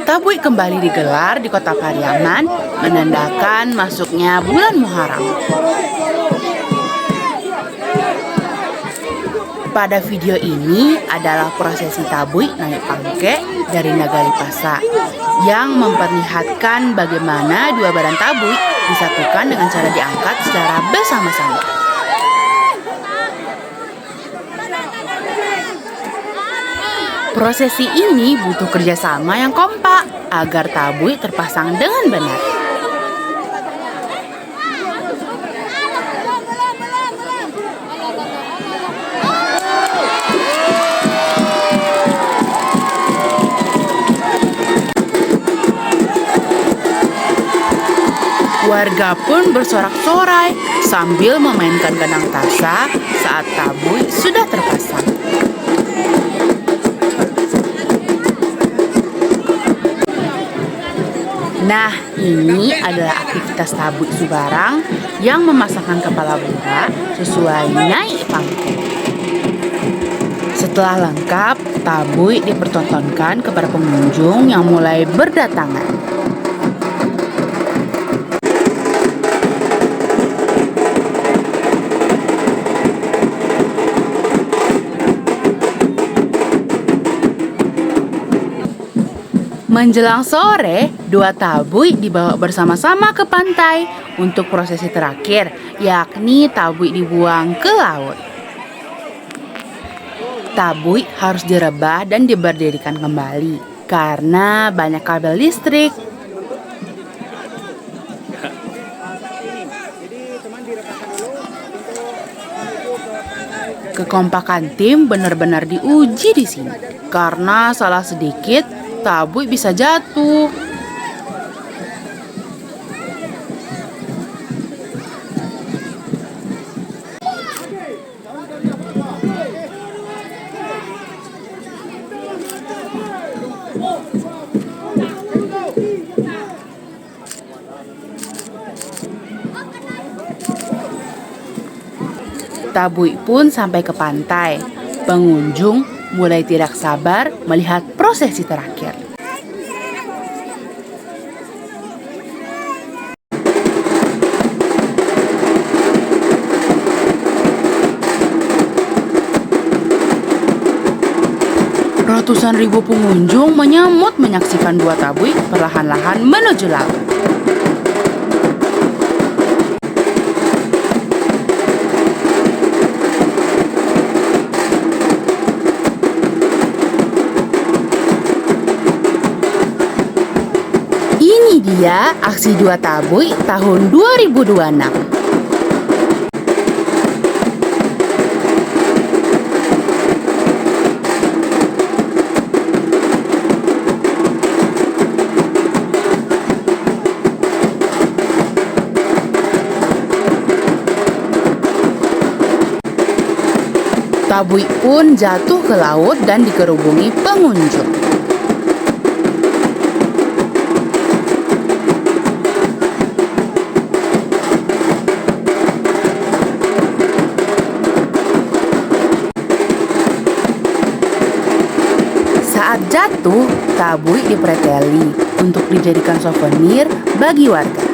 Tabui kembali digelar di kota Pariaman, menandakan masuknya bulan Muharram. Pada video ini adalah prosesi tabui naik pangke dari Nagari Pasa yang memperlihatkan bagaimana dua badan tabui disatukan dengan cara diangkat secara bersama-sama. Prosesi ini butuh kerjasama yang kompak agar tabui terpasang dengan benar. Warga pun bersorak-sorai sambil memainkan gendang tasa saat tabui sudah terpasang. Nah, ini adalah aktivitas tabui Subarang yang memasangkan kepala bunga sesuai naik pangke. Setelah lengkap, tabui dipertontonkan kepada pengunjung yang mulai berdatangan. Menjelang sore, dua tabui dibawa bersama-sama ke pantai untuk prosesi terakhir, yakni tabui dibuang ke laut. Tabui harus direbah dan diberdirikan kembali karena banyak kabel listrik. Kekompakan tim benar-benar diuji di sini karena salah sedikit tabui bisa jatuh. Tabui pun sampai ke pantai. Pengunjung mulai tidak sabar melihat prosesi terakhir. Ratusan ribu pengunjung menyambut menyaksikan dua tabui perlahan-lahan menuju laut. Ini dia aksi dua tabui tahun 2026. Tabui pun jatuh ke laut dan dikerubungi pengunjung. Saat jatuh, tabui dipreteli untuk dijadikan souvenir bagi warga.